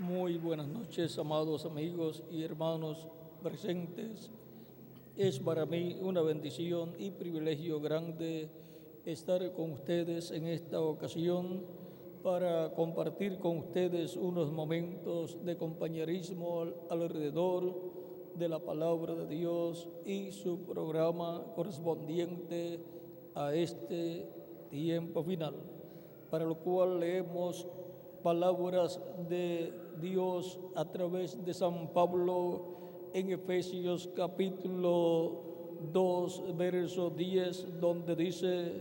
Muy buenas noches, amados amigos y hermanos presentes. Es para mí una bendición y privilegio grande estar con ustedes en esta ocasión para compartir con ustedes unos momentos de compañerismo alrededor de la palabra de Dios y su programa correspondiente a este tiempo final, para lo cual leemos palabras de Dios a través de San Pablo en Efesios capítulo 2, verso 10, donde dice: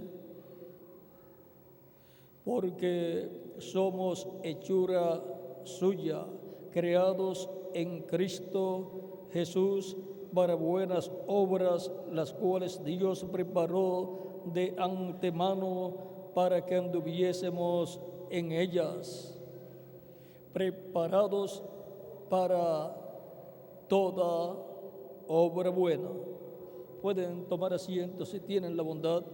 porque somos hechura suya, creados en Cristo Jesús para buenas obras, las cuales Dios preparó de antemano para que anduviésemos en ellas, preparados para toda obra buena. Pueden tomar asiento si tienen la bondad.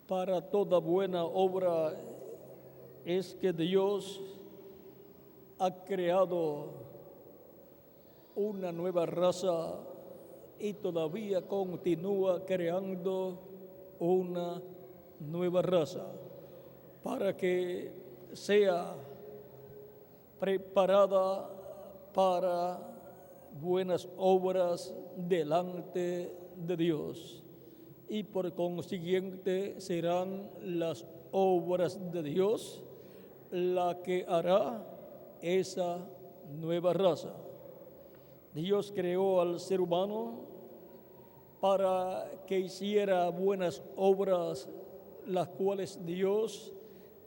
Para toda buena obra es que Dios ha creado una nueva raza y todavía continúa creando una nueva raza para que sea preparada para buenas obras delante de Dios. Y por consiguiente serán las obras de Dios la que hará esa nueva raza. Dios creó al ser humano para que hiciera buenas obras, las cuales Dios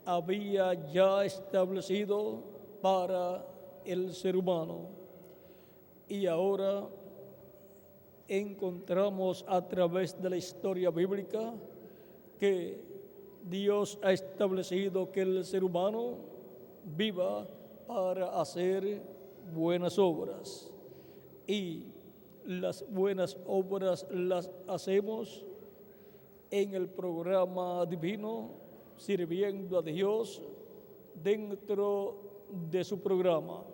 había ya establecido para el ser humano. Y ahora encontramos a través de la historia bíblica que Dios ha establecido que el ser humano viva para hacer buenas obras. Y las buenas obras las hacemos en el programa divino, sirviendo a Dios dentro de su programa.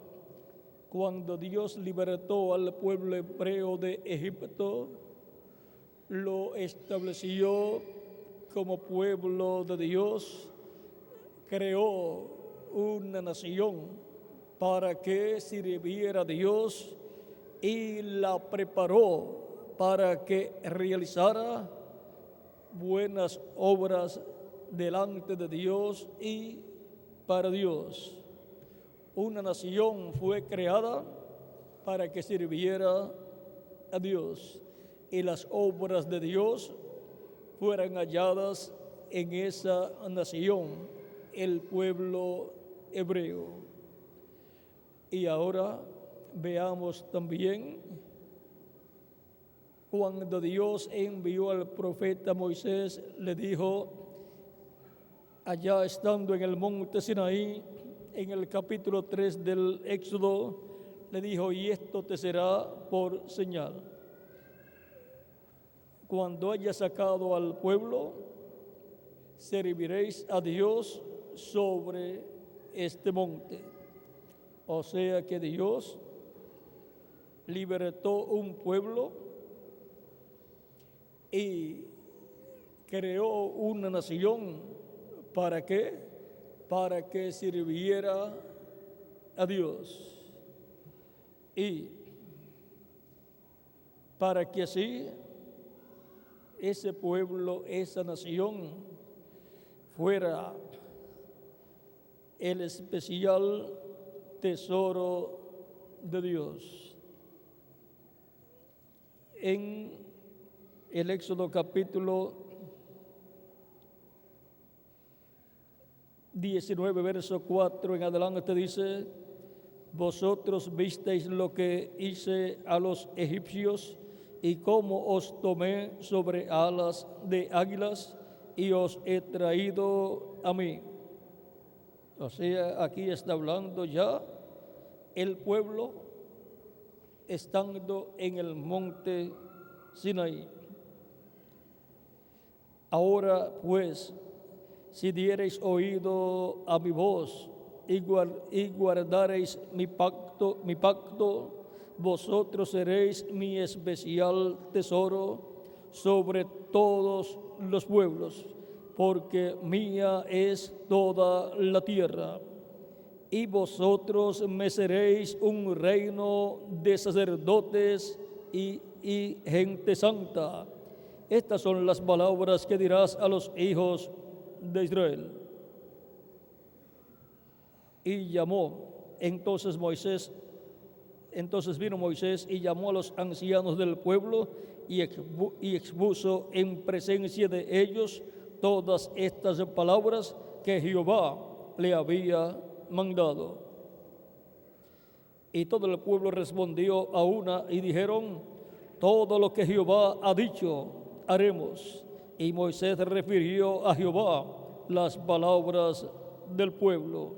Cuando Dios libertó al pueblo hebreo de Egipto, lo estableció como pueblo de Dios, creó una nación para que sirviera a Dios y la preparó para que realizara buenas obras delante de Dios y para Dios. Una nación fue creada para que sirviera a Dios y las obras de Dios fueran halladas en esa nación, el pueblo hebreo. Y ahora veamos también cuando Dios envió al profeta Moisés, le dijo, allá estando en el monte Sinaí, en el capítulo 3 del Éxodo, le dijo, y esto te será por señal. Cuando haya sacado al pueblo, serviréis a Dios sobre este monte. O sea que Dios libertó un pueblo y creó una nación. ¿Para qué? Para que sirviera a Dios y para que así ese pueblo, esa nación fuera el especial tesoro de Dios. En el Éxodo capítulo 19, verso 4 en adelante dice, vosotros visteis lo que hice a los egipcios y cómo os tomé sobre alas de águilas y os he traído a mí. O sea, aquí está hablando ya el pueblo estando en el monte Sinaí. Ahora pues, si diereis oído a mi voz y guardareis mi pacto, vosotros seréis mi especial tesoro sobre todos los pueblos, porque mía es toda la tierra. Y vosotros me seréis un reino de sacerdotes y gente santa. Estas son las palabras que dirás a los hijos de Israel. Y llamó entonces vino Moisés y llamó a los ancianos del pueblo y expuso en presencia de ellos todas estas palabras que Jehová le había mandado. Y todo el pueblo respondió a una y dijeron: todo lo que Jehová ha dicho, haremos. Y Moisés refirió a Jehová las palabras del pueblo.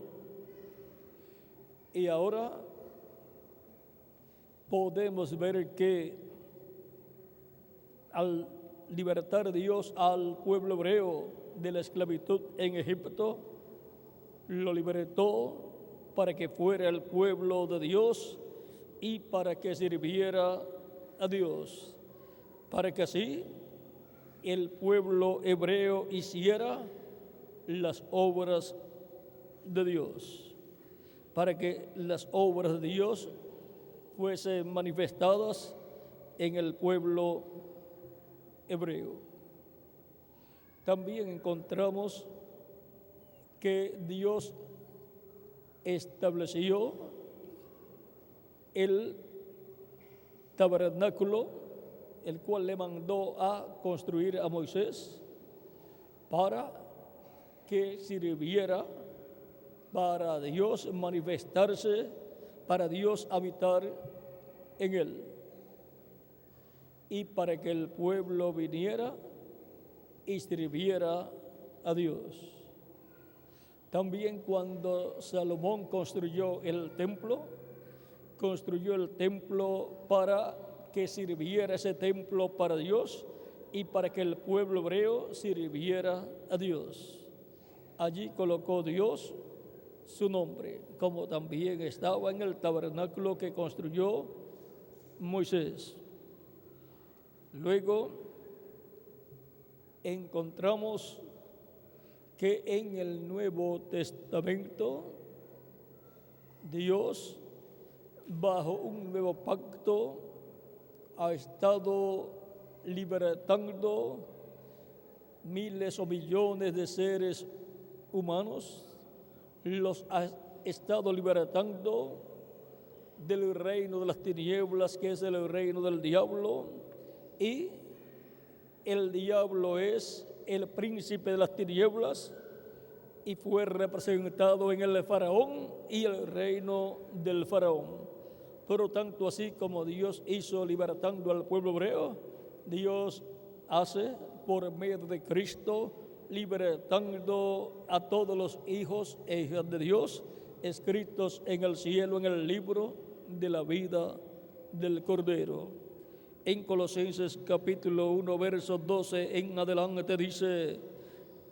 Y ahora podemos ver que al libertar Dios al pueblo hebreo de la esclavitud en Egipto, lo libertó para que fuera el pueblo de Dios y para que sirviera a Dios, para que así el pueblo hebreo hiciera las obras de Dios, para que las obras de Dios fuesen manifestadas en el pueblo hebreo. También encontramos que Dios estableció el tabernáculo, el cual le mandó a construir a Moisés para que sirviera para Dios manifestarse, para Dios habitar en él, y para que el pueblo viniera y sirviera a Dios. También cuando Salomón construyó el templo para que sirviera ese templo para Dios y para que el pueblo hebreo sirviera a Dios. Allí colocó Dios su nombre, como también estaba en el tabernáculo que construyó Moisés. Luego encontramos que en el Nuevo Testamento Dios, bajo un nuevo pacto, ha estado libertando miles o millones de seres humanos, los ha estado libertando del reino de las tinieblas, que es el reino del diablo, y el diablo es el príncipe de las tinieblas y fue representado en el faraón y el reino del faraón. Pero tanto así como Dios hizo libertando al pueblo hebreo, Dios hace por medio de Cristo libertando a todos los hijos e hijas de Dios escritos en el cielo en el libro de la vida del Cordero. En Colosenses capítulo 1, verso 12 en adelante dice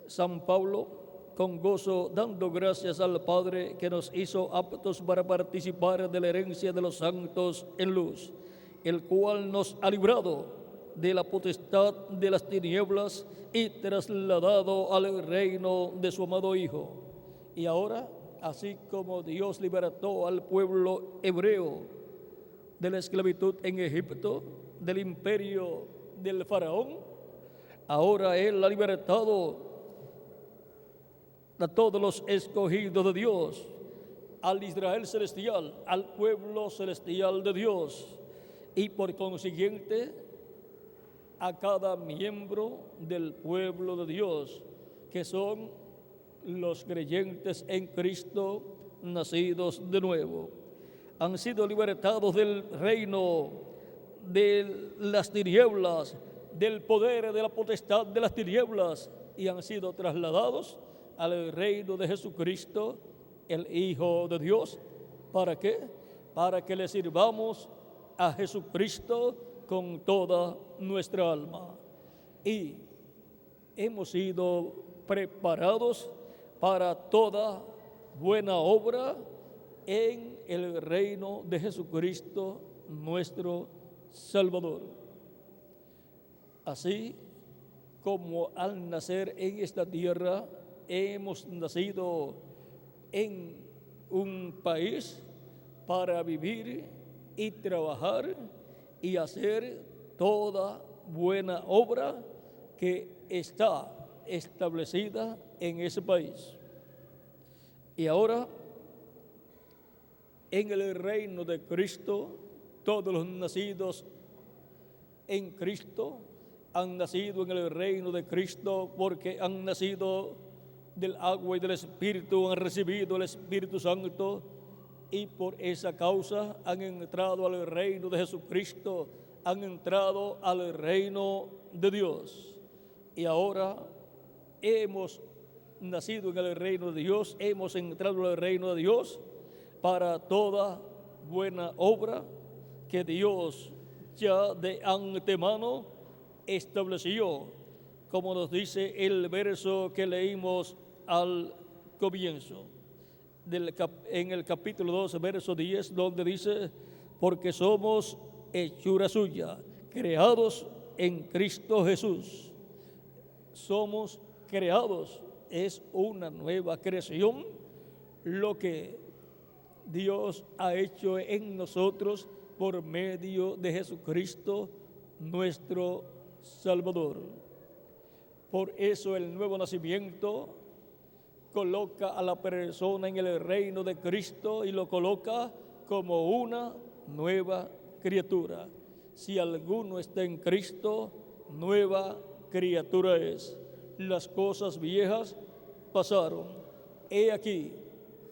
San Pablo: con gozo dando gracias al Padre que nos hizo aptos para participar de la herencia de los santos en luz, el cual nos ha librado de la potestad de las tinieblas y trasladado al reino de su amado Hijo. Y ahora, así como Dios libertó al pueblo hebreo de la esclavitud en Egipto, del imperio del faraón, ahora Él ha libertado a todos los escogidos de Dios, al Israel celestial, al pueblo celestial de Dios, y por consiguiente a cada miembro del pueblo de Dios, que son los creyentes en Cristo, nacidos de nuevo. Han sido libertados del reino de las tinieblas, del poder de la potestad de las tinieblas, y han sido trasladados al reino de Jesucristo, el Hijo de Dios. ¿Para qué? Para que le sirvamos a Jesucristo con toda nuestra alma. Y hemos sido preparados para toda buena obra en el reino de Jesucristo, nuestro Salvador. Así como al nacer en esta tierra, hemos nacido en un país para vivir y trabajar y hacer toda buena obra que está establecida en ese país. Y ahora, en el reino de Cristo, todos los nacidos en Cristo han nacido en el reino de Cristo porque han nacido del agua y del Espíritu, han recibido el Espíritu Santo y por esa causa han entrado al reino de Jesucristo, han entrado al reino de Dios. Y ahora hemos nacido en el reino de Dios, hemos entrado al reino de Dios para toda buena obra que Dios ya de antemano estableció, como nos dice el verso que leímos al comienzo, en el capítulo 2, verso 10, donde dice, porque somos hechura suya, creados en Cristo Jesús. Somos creados, es una nueva creación, lo que Dios ha hecho en nosotros por medio de Jesucristo, nuestro Salvador. Por eso el nuevo nacimiento coloca a la persona en el reino de Cristo y lo coloca como una nueva criatura. Si alguno está en Cristo, nueva criatura es. Las cosas viejas pasaron. He aquí,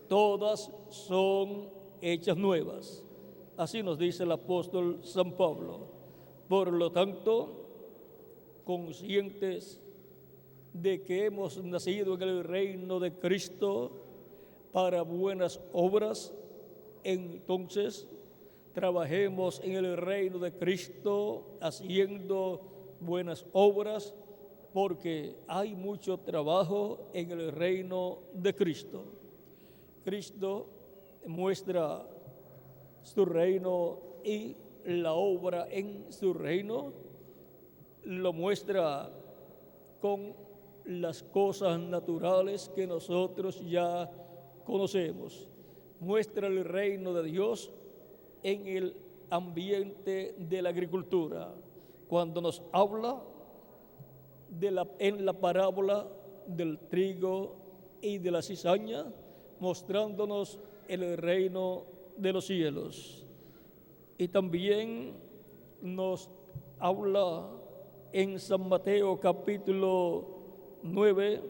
todas son hechas nuevas. Así nos dice el apóstol San Pablo. Por lo tanto, conscientes de que hemos nacido en el reino de Cristo para buenas obras, entonces trabajemos en el reino de Cristo haciendo buenas obras, porque hay mucho trabajo en el reino de Cristo. Cristo muestra su reino y la obra en su reino lo muestra con las cosas naturales que nosotros ya conocemos. Muestra el reino de Dios en el ambiente de la agricultura. Cuando nos habla en la parábola del trigo y de la cizaña, mostrándonos el reino de los cielos. Y también nos habla en San Mateo capítulo 9,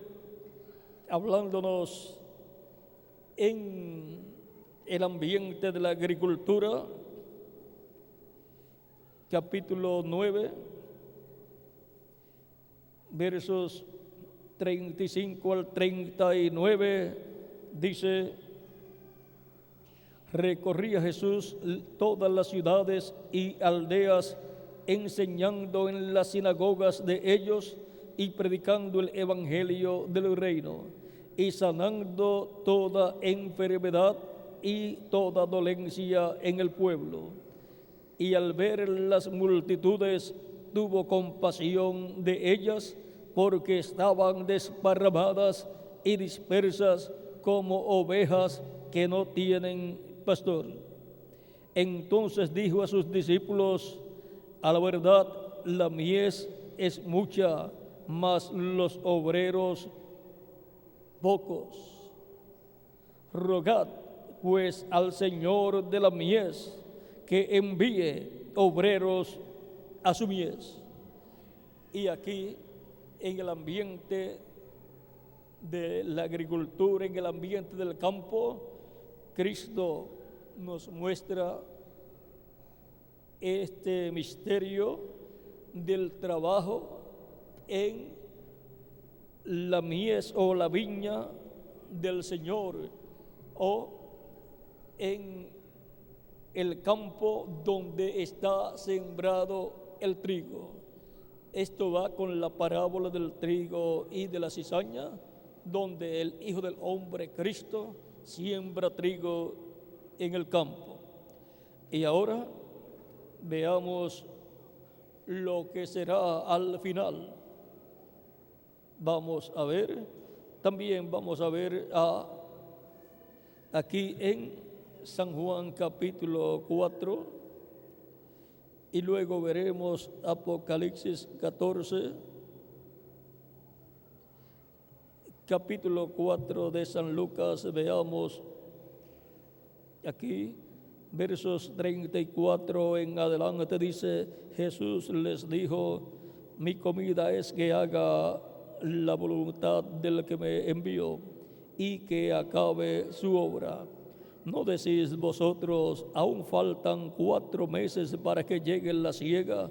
hablándonos en el ambiente de la agricultura, capítulo 9, versos 35 al 39, dice: recorría Jesús todas las ciudades y aldeas, enseñando en las sinagogas de ellos y predicando el evangelio del reino, y sanando toda enfermedad y toda dolencia en el pueblo. Y al ver las multitudes, tuvo compasión de ellas, porque estaban desparramadas y dispersas como ovejas que no tienen pastor. Entonces dijo a sus discípulos: a la verdad, la mies es mucha, mas los obreros pocos. Rogad pues al Señor de la mies que envíe obreros a su mies. Y aquí, en el ambiente de la agricultura, en el ambiente del campo, Cristo nos muestra este misterio del trabajo en la mies o la viña del Señor, o en el campo donde está sembrado el trigo. Esto va con la parábola del trigo y de la cizaña, donde el Hijo del Hombre, Cristo, siembra trigo en el campo. Y ahora veamos lo que será al final. También vamos a ver aquí en San Juan capítulo 4, y luego veremos Apocalipsis 14, capítulo 4 de San Lucas. Veamos aquí versos 34 en adelante. Dice: Jesús les dijo: mi comida es que haga la voluntad del que me envió y que acabe su obra. ¿No decís vosotros, aún faltan 4 meses para que llegue la siega?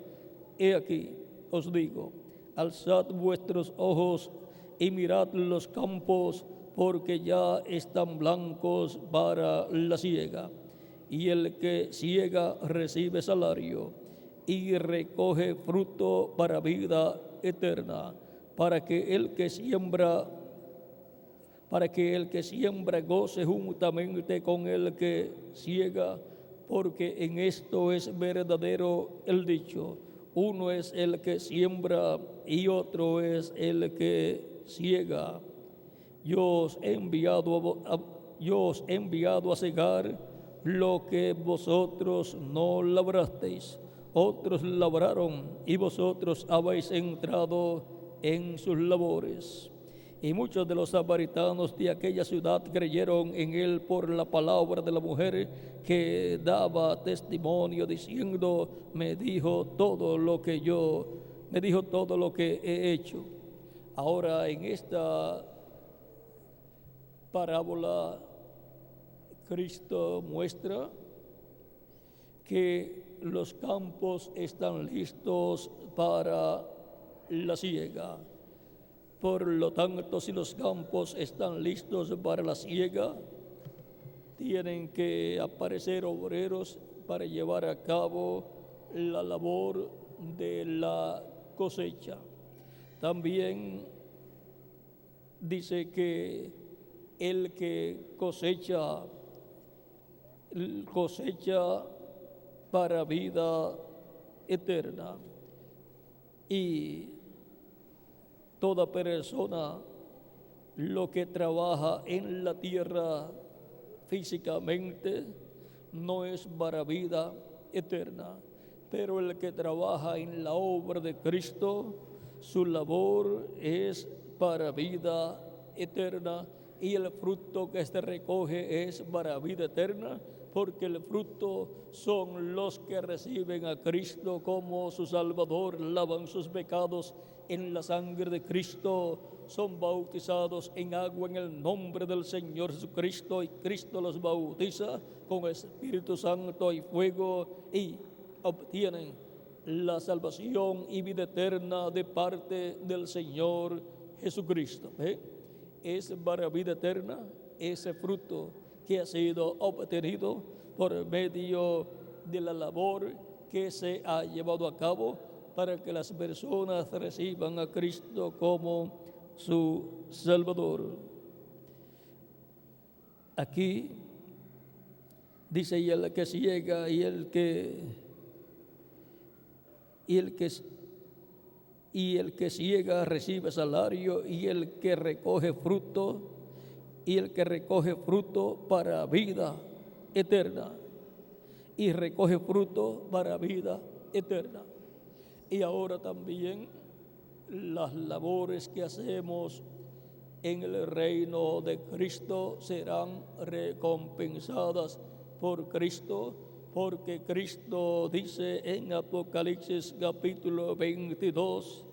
He aquí, os digo, alzad vuestros ojos y mirad los campos, porque ya están blancos para la siega. Y el que siega recibe salario y recoge fruto para vida eterna, para que el que siembra goce juntamente con el que siega, porque en esto es verdadero el dicho: uno es el que siembra y otro es el que siega. Yo os he enviado a cegar lo que vosotros no labrasteis. Otros labraron y vosotros habéis entrado en sus labores. Y muchos de los samaritanos de aquella ciudad creyeron en él por la palabra de la mujer que daba testimonio, diciendo: me dijo todo lo que he hecho. Ahora, en esta parábola, Cristo muestra que los campos están listos para la siega. Por lo tanto, si los campos están listos para la siega, tienen que aparecer obreros para llevar a cabo la labor de la cosecha. También dice que el que cosecha para vida eterna, y toda persona lo que trabaja en la tierra físicamente no es para vida eterna, pero el que trabaja en la obra de Cristo, su labor es para vida eterna, y el fruto que se recoge es para vida eterna, porque el fruto son los que reciben a Cristo como su Salvador, lavan sus pecados en la sangre de Cristo, son bautizados en agua en el nombre del Señor Jesucristo, y Cristo los bautiza con Espíritu Santo y fuego, y obtienen la salvación y vida eterna de parte del Señor Jesucristo. Es para vida eterna ese fruto que ha sido obtenido por medio de la labor que se ha llevado a cabo para que las personas reciban a Cristo como su Salvador. Aquí dice: y el que siega y el que siega recibe salario, y el que recoge fruto para vida eterna, y recoge fruto para vida eterna. Y ahora también las labores que hacemos en el reino de Cristo serán recompensadas por Cristo, porque Cristo dice en Apocalipsis capítulo 22,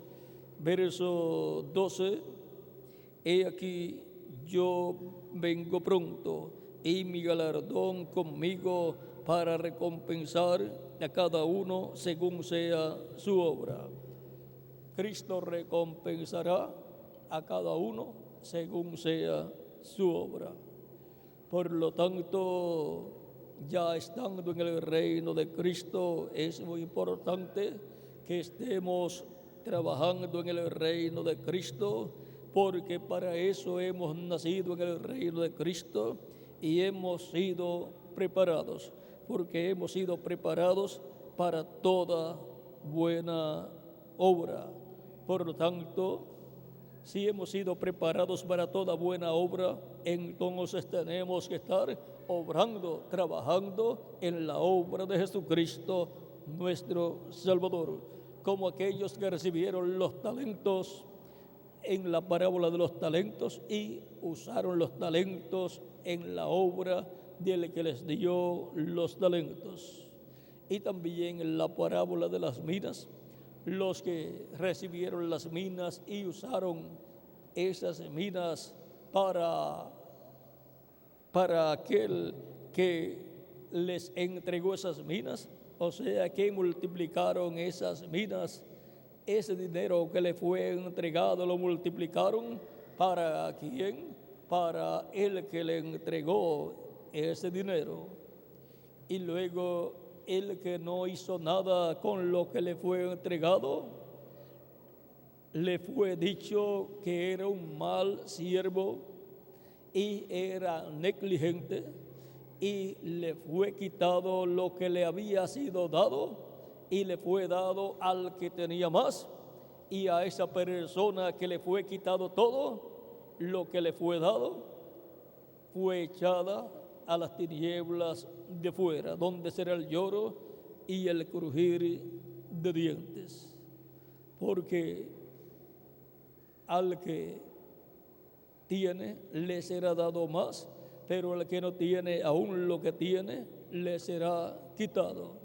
verso 12: he aquí, yo vengo pronto, y mi galardón conmigo para recompensar a cada uno según sea su obra. Cristo recompensará a cada uno según sea su obra. Por lo tanto, ya estando en el reino de Cristo, es muy importante que estemos trabajando en el reino de Cristo, porque para eso hemos nacido en el reino de Cristo y hemos sido preparados, porque hemos sido preparados para toda buena obra. Por lo tanto, si hemos sido preparados para toda buena obra, entonces tenemos que estar obrando, trabajando en la obra de Jesucristo, nuestro Salvador, como aquellos que recibieron los talentos en la parábola de los talentos y usaron los talentos en la obra del que les dio los talentos. Y también en la parábola de las minas, los que recibieron las minas y usaron esas minas para aquel que les entregó esas minas, o sea que multiplicaron esas minas, ese dinero que le fue entregado lo multiplicaron. ¿Para quién? Para el que le entregó ese dinero. Y luego el que no hizo nada con lo que le fue entregado, le fue dicho que era un mal siervo y era negligente, y le fue quitado lo que le había sido dado y le fue dado al que tenía más. Y a esa persona que le fue quitado todo lo que le fue dado, fue echada a las tinieblas de fuera, donde será el lloro y el crujir de dientes. Porque al que tiene le será dado más, pero al que no tiene, aún lo que tiene le será quitado.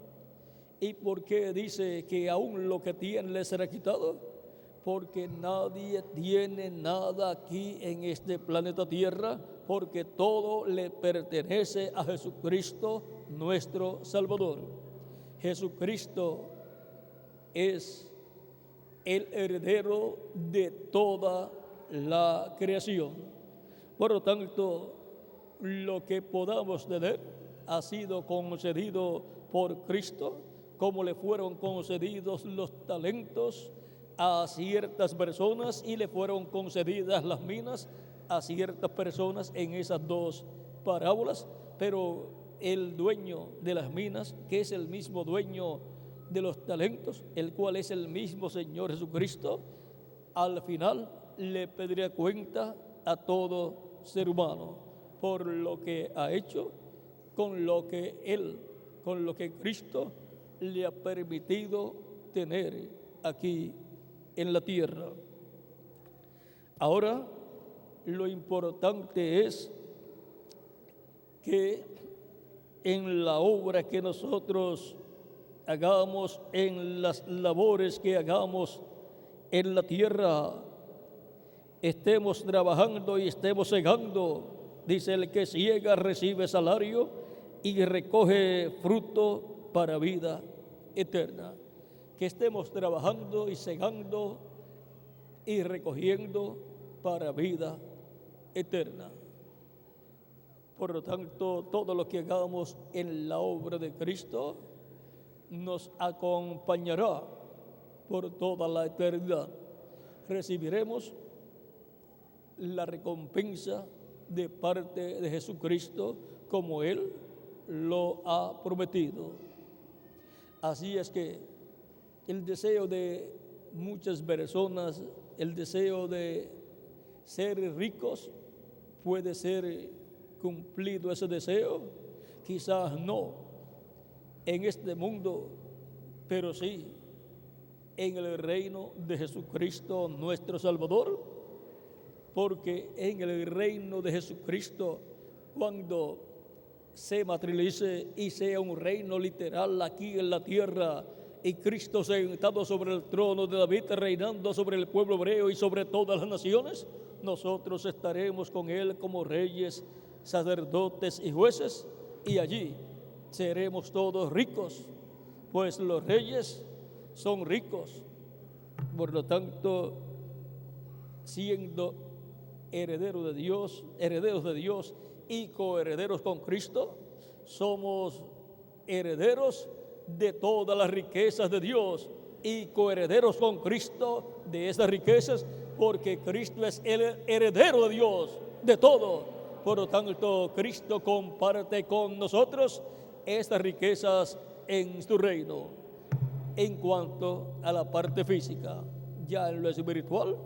¿Y por qué dice que aún lo que tiene le será quitado? Porque nadie tiene nada aquí en este planeta Tierra, porque todo le pertenece a Jesucristo, nuestro Salvador. Jesucristo es el heredero de toda la creación. Por lo tanto, lo que podamos tener ha sido concedido por Cristo, como le fueron concedidos los talentos a ciertas personas y le fueron concedidas las minas a ciertas personas en esas dos parábolas. Pero el dueño de las minas, que es el mismo dueño de los talentos, el cual es el mismo Señor Jesucristo, al final le pedirá cuenta a todo ser humano por lo que ha hecho con lo que él, con lo que Cristo le ha permitido tener aquí en la tierra. Ahora, lo importante es que en la obra que nosotros hagamos, en las labores que hagamos en la tierra, estemos trabajando y estemos segando. Dice: el que siega recibe salario y recoge fruto para vida eterna. Que estemos trabajando y segando y recogiendo para vida eterna. Por lo tanto, todo lo que hagamos en la obra de Cristo nos acompañará por toda la eternidad. Recibiremos la recompensa de parte de Jesucristo, como Él lo ha prometido. Así es que el deseo de muchas personas, el deseo de ser ricos, puede ser cumplido ese deseo, quizás no en este mundo, pero sí en el reino de Jesucristo, nuestro Salvador, porque en el reino de Jesucristo, cuando se materialice y sea un reino literal aquí en la tierra, y Cristo sentado sobre el trono de David, reinando sobre el pueblo hebreo y sobre todas las naciones, nosotros estaremos con Él como reyes, sacerdotes y jueces, y allí seremos todos ricos, pues los reyes son ricos. Por lo tanto, siendo herederos de Dios y coherederos con Cristo, somos herederos de todas las riquezas de Dios, y coherederos con Cristo de estas riquezas, porque Cristo es el heredero de Dios, de todo. Por lo tanto, Cristo comparte con nosotros estas riquezas en su reino. En cuanto a la parte física, ya en lo espiritual,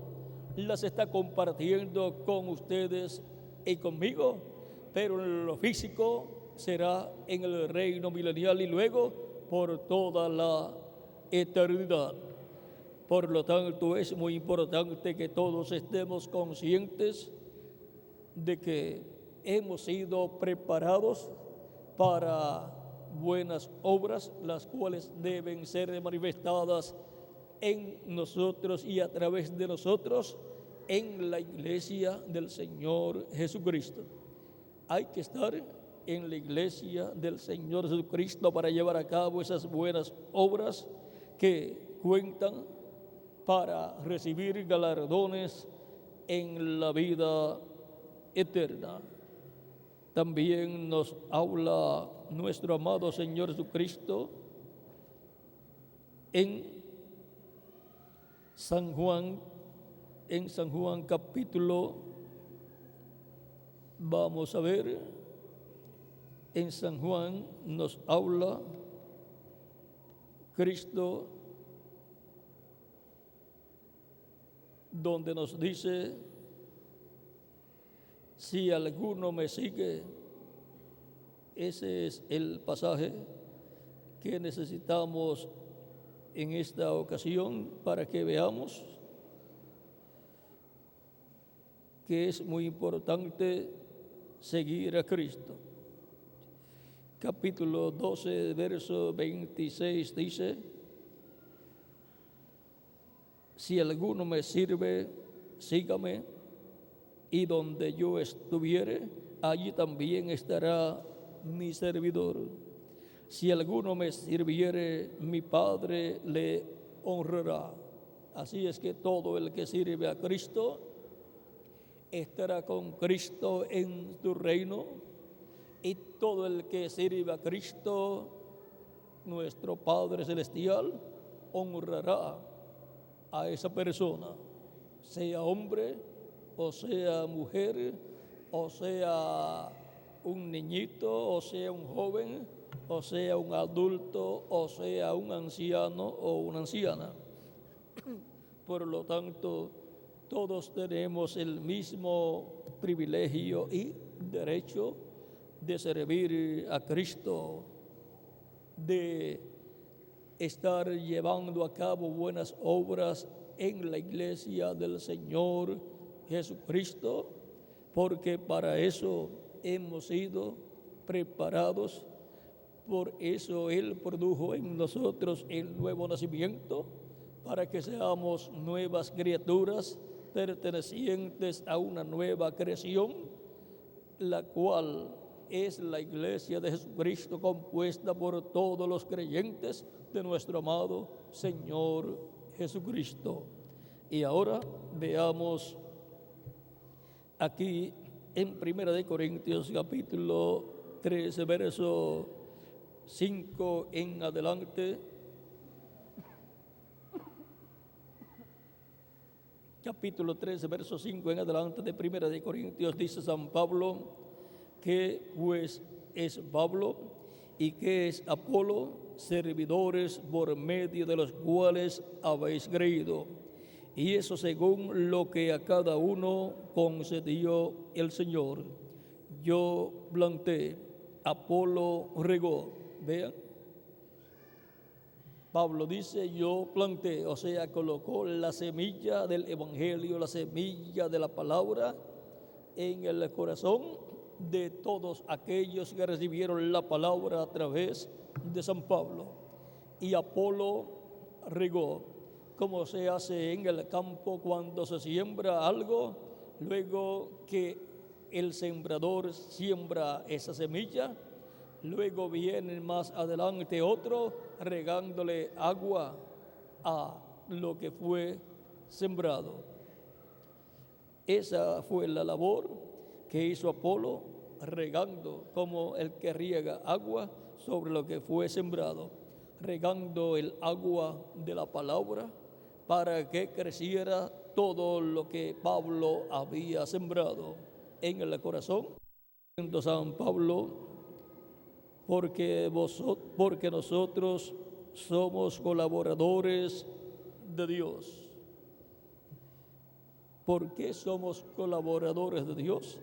las está compartiendo con ustedes y conmigo, pero en lo físico será en el reino milenial y luego por toda la eternidad. Por lo tanto, es muy importante que todos estemos conscientes de que hemos sido preparados para buenas obras, las cuales deben ser manifestadas en nosotros y a través de nosotros en la iglesia del Señor Jesucristo. Hay que estar en la iglesia del Señor Jesucristo para llevar a cabo esas buenas obras que cuentan para recibir galardones en la vida eterna. También nos habla nuestro amado Señor Jesucristo en San Juan capítulo, vamos a ver, en San Juan nos habla Cristo, donde nos dice: si alguno me sigue. Ese es el pasaje que necesitamos en esta ocasión para que veamos que es muy importante seguir a Cristo. Capítulo 12, verso 26 dice: si alguno me sirve, sígame, y donde yo estuviere, allí también estará mi servidor. Si alguno me sirviere, mi Padre le honrará. Así es que todo el que sirve a Cristo estará con Cristo en su reino, y todo el que sirve a Cristo, nuestro Padre Celestial, honrará a esa persona, sea hombre o sea mujer, o sea un niñito, o sea un joven, o sea un adulto, o sea un anciano o una anciana. Por lo tanto, todos tenemos el mismo privilegio y derecho de servir a Cristo, de estar llevando a cabo buenas obras en la iglesia del Señor Jesucristo, porque para eso hemos sido preparados. Por eso Él produjo en nosotros el nuevo nacimiento, para que seamos nuevas criaturas pertenecientes a una nueva creación, la cual es la iglesia de Jesucristo, compuesta por todos los creyentes de nuestro amado Señor Jesucristo. Y ahora veamos aquí en 1 Corintios capítulo 13, verso 5 en adelante. Capítulo 13, verso 5 en adelante de 1 Corintios, dice San Pablo: que pues es Pablo y que es Apolo, servidores por medio de los cuales habéis creído, y eso según lo que a cada uno concedió el Señor. Yo planté, Apolo regó. Vean, Pablo dice: yo planté, o sea, colocó la semilla del evangelio, la semilla de la palabra en el corazón de todos aquellos que recibieron la palabra a través de San Pablo. Y Apolo regó, como se hace en el campo cuando se siembra algo, luego que el sembrador siembra esa semilla, luego viene más adelante otro regándole agua a lo que fue sembrado. Esa fue la labor que hizo Apolo, regando como el que riega agua sobre lo que fue sembrado. regando el agua de la palabra para que creciera todo lo que Pablo había sembrado en el corazón. San Pablo, porque nosotros somos colaboradores de Dios. ¿Por qué somos colaboradores de Dios?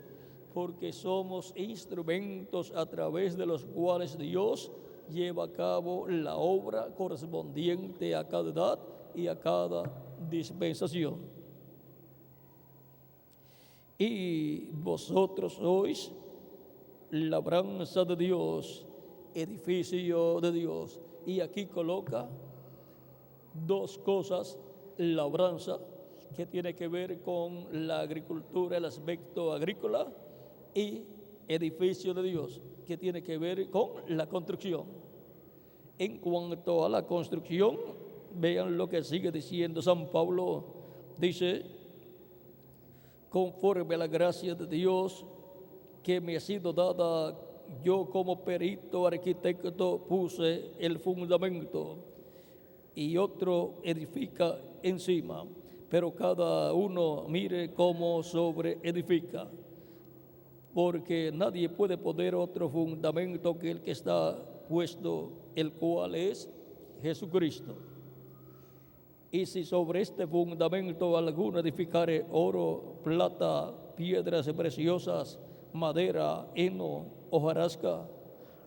Porque somos instrumentos a través de los cuales Dios lleva a cabo la obra correspondiente a cada edad y a cada dispensación. Y vosotros sois labranza de Dios, edificio de Dios. Y aquí coloca dos cosas: labranza, que tiene que ver con la agricultura, el aspecto agrícola, y edificio de Dios, que tiene que ver con la construcción. En cuanto a la construcción, vean lo que sigue diciendo San Pablo. Dice: conforme a la gracia de Dios que me ha sido dada, yo como perito arquitecto puse el fundamento y otro edifica encima, pero cada uno mire cómo sobre edifica, porque nadie puede poner otro fundamento que el que está puesto, el cual es Jesucristo. Y si sobre este fundamento alguno edificare oro, plata, piedras preciosas, madera, heno, hojarasca,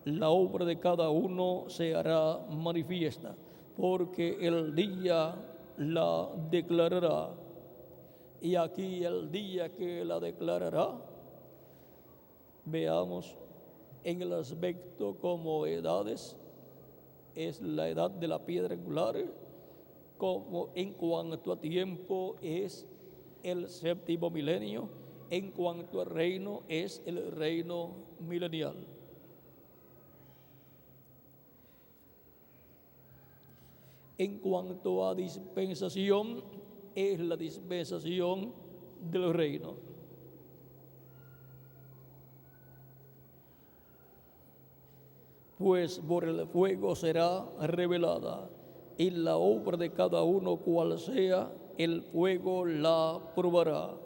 la obra de cada uno se hará manifiesta, porque el día la declarará. Y aquí el día que la declarará, veamos en el aspecto como edades, es la edad de la piedra angular, como en cuanto a tiempo es el séptimo milenio, en cuanto a reino es el reino milenial. En cuanto a dispensación, es la dispensación del reino. Pues por el fuego será revelada, y la obra de cada uno cual sea, el fuego la probará.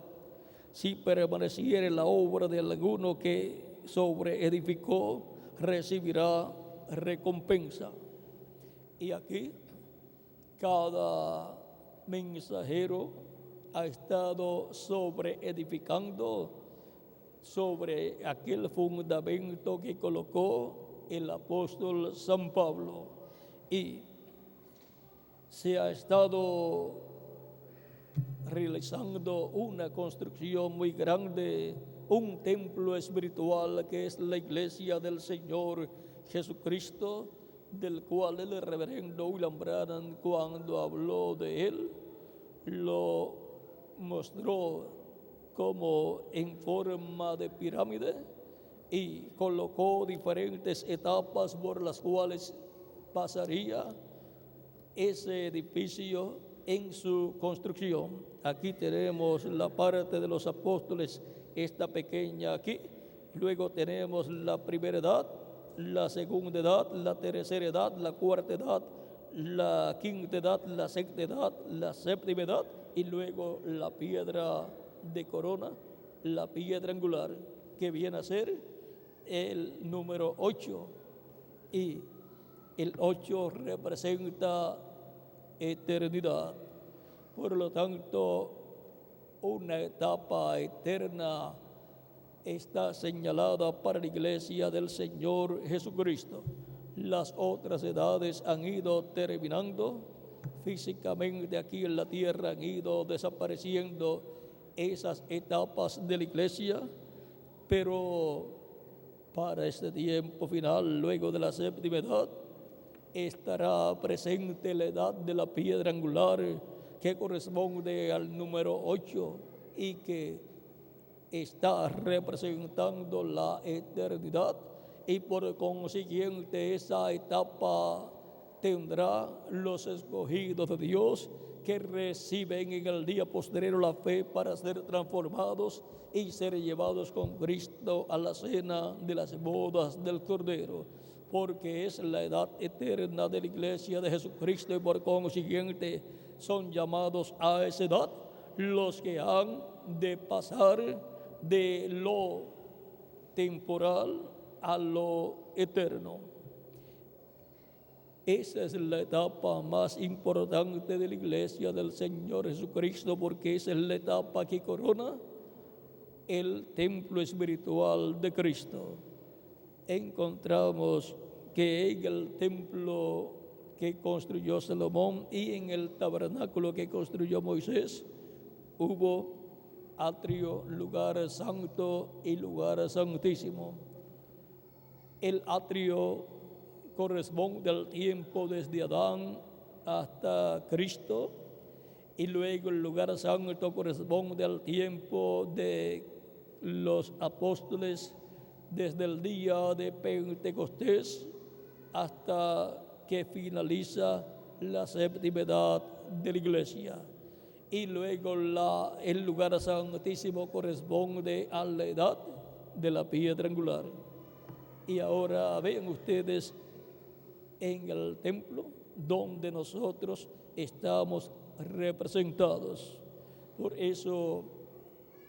Si permaneciere la obra de alguno que sobreedificó, recibirá recompensa. Y aquí cada mensajero ha estado sobreedificando sobre aquel fundamento que colocó el apóstol San Pablo, y se ha estado realizando una construcción muy grande, un templo espiritual que es la iglesia del Señor Jesucristo, del cual el reverendo William Branham, cuando habló de él, lo mostró como en forma de pirámide y colocó diferentes etapas por las cuales pasaría ese edificio en su construcción. Aquí tenemos la parte de los apóstoles, esta pequeña aquí. Luego tenemos la primera edad, la segunda edad, la tercera edad, la cuarta edad, la quinta edad, la sexta edad, la séptima edad, y luego la piedra de corona, la piedra angular, que viene a ser el número 8. Y el 8 representa eternidad. Por lo tanto, una etapa eterna está señalada para la iglesia del Señor Jesucristo. Las otras edades han ido terminando físicamente aquí en la tierra, han ido desapareciendo esas etapas de la iglesia, pero para este tiempo final, luego de la séptima edad, estará presente la edad de la piedra angular, que corresponde al número 8 y que está representando la eternidad, y por consiguiente esa etapa tendrá los escogidos de Dios que reciben en el día postrero la fe para ser transformados y ser llevados con Cristo a la cena de las bodas del Cordero. porque es la edad eterna de la iglesia de Jesucristo y por consiguiente son llamados a esa edad los que han de pasar de lo temporal a lo eterno. Esa es la etapa más importante de la iglesia del Señor Jesucristo, porque esa es la etapa que corona el templo espiritual de Cristo. Encontramos que en el templo que construyó Salomón y en el tabernáculo que construyó Moisés hubo atrio, lugar santo y lugar santísimo. El atrio corresponde al tiempo desde Adán hasta Cristo, y luego el lugar santo corresponde al tiempo de los apóstoles desde el día de Pentecostés hasta que finaliza la séptima edad de la iglesia. Y luego el lugar santísimo corresponde a la edad de la piedra angular. Y ahora vean ustedes en el templo donde nosotros estamos representados. Por eso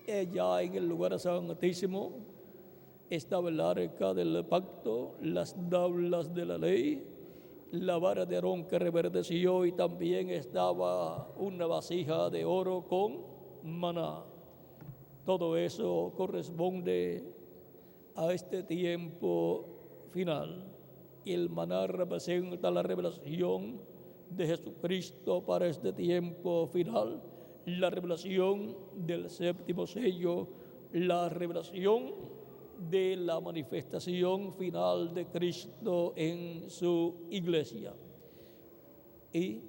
allá en el lugar santísimo estaba el arca del pacto, las tablas de la ley, la vara de Aarón que reverdeció, y también estaba una vasija de oro con maná. Todo eso corresponde a este tiempo final. El maná representa la revelación de Jesucristo para este tiempo final, la revelación del séptimo sello, la revelación de la manifestación final de Cristo en su iglesia. Y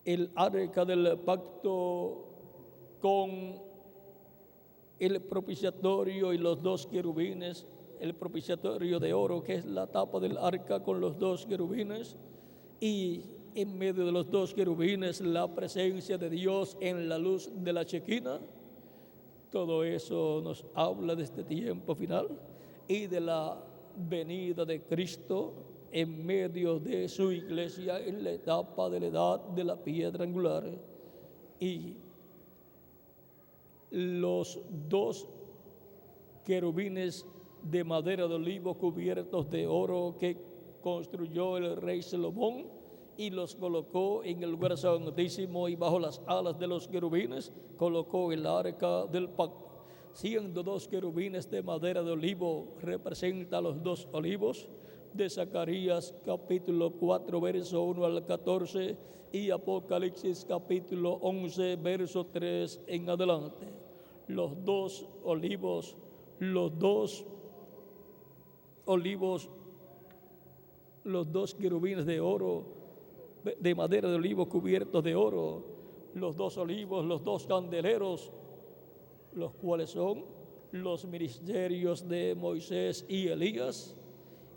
el arca del pacto con el propiciatorio y los dos querubines, el propiciatorio de oro, que es la tapa del arca con los dos querubines, y en medio de los dos querubines la presencia de Dios en la luz de la chequina. Todo eso nos habla de este tiempo final y de la venida de Cristo en medio de su iglesia en la etapa de la edad de la piedra angular. Y los dos querubines de madera de olivo cubiertos de oro que construyó el rey Salomón y los colocó en el lugar santísimo, y bajo las alas de los querubines colocó el arca del pacto. Siendo dos querubines de madera de olivo, representa los dos olivos de Zacarías capítulo 4 verso 1 al 14 y Apocalipsis capítulo 11 verso 3 en adelante. Los dos olivos, los dos querubines de oro, de madera de olivo cubiertos de oro, los dos olivos, los dos candeleros, los cuales son los ministerios de Moisés y Elías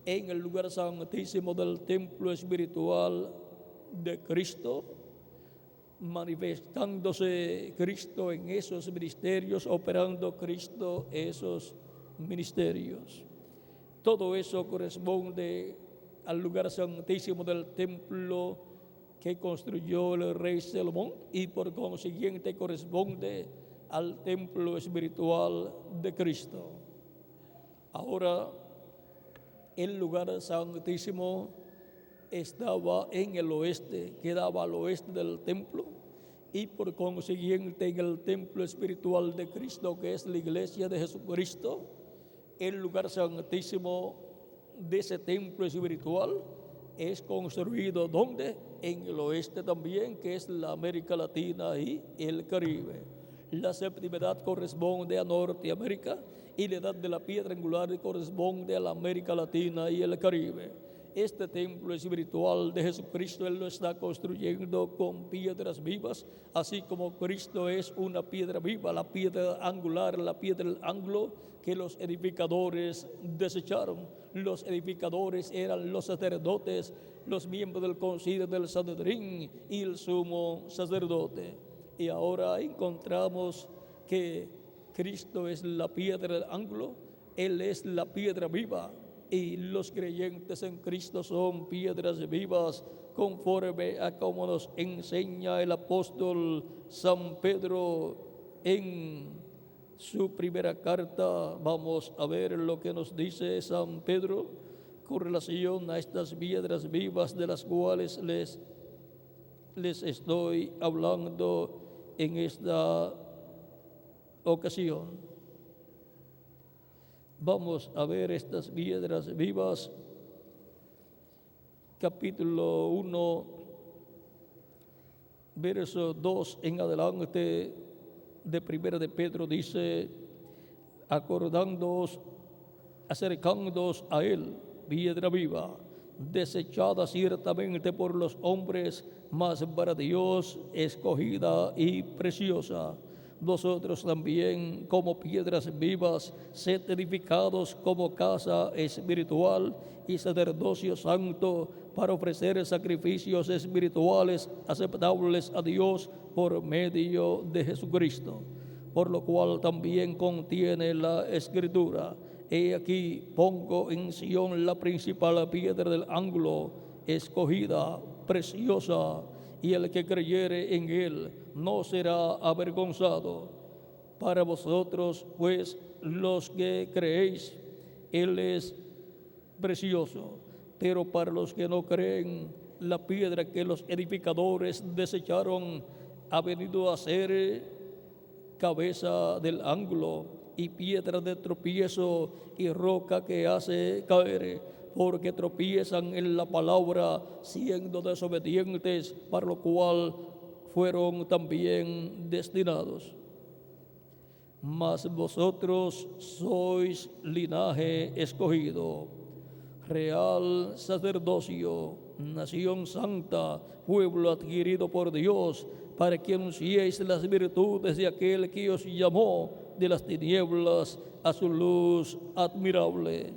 en el lugar santísimo del templo espiritual de Cristo, manifestándose Cristo en esos ministerios, operando Cristo esos ministerios. Todo eso corresponde al lugar santísimo del templo que construyó el rey Salomón, y por consiguiente corresponde al templo espiritual de Cristo. Ahora, el lugar santísimo estaba en el oeste, quedaba al oeste del templo, y por consiguiente en el templo espiritual de Cristo, que es la iglesia de Jesucristo, el lugar santísimo de ese templo espiritual es construido ¿dónde? En el oeste también, que es la América Latina y el Caribe. La séptima edad corresponde a Norteamérica y la edad de la piedra angular corresponde a la América Latina y el Caribe. Este templo espiritual de Jesucristo, Él lo está construyendo con piedras vivas, así como Cristo es una piedra viva, la piedra angular, la piedra del ángulo que los edificadores desecharon. Los edificadores eran los sacerdotes, los miembros del concilio del Sanedrín y el sumo sacerdote. Y ahora encontramos que Cristo es la piedra del ángulo, Él es la piedra viva, y los creyentes en Cristo son piedras vivas, conforme a como nos enseña el apóstol San Pedro en su primera carta. Vamos a ver lo que nos dice San Pedro con relación a estas piedras vivas de las cuales les estoy hablando en esta ocasión. Vamos a ver estas piedras vivas. Capítulo 1, verso 2 en adelante de Primera de Pedro dice: acordándoos, acercándoos a él, piedra viva, desechada ciertamente por los hombres, mas para Dios escogida y preciosa. Vosotros también, como piedras vivas, sed edificados como casa espiritual y sacerdocio santo, para ofrecer sacrificios espirituales aceptables a Dios por medio de Jesucristo. Por lo cual también contiene la Escritura: he aquí pongo en Sión la principal piedra del ángulo, escogida, preciosa, y el que creyere en él no será avergonzado. Para vosotros, pues, los que creéis, él es precioso, pero para los que no creen, la piedra que los edificadores desecharon ha venido a ser cabeza del ángulo y piedra de tropiezo y roca que hace caer, porque tropiezan en la palabra, siendo desobedientes, para lo cual fueron también destinados. Mas vosotros sois linaje escogido, real sacerdocio, nación santa, pueblo adquirido por Dios, para que anunciéis las virtudes de aquel que os llamó de las tinieblas a su luz admirable.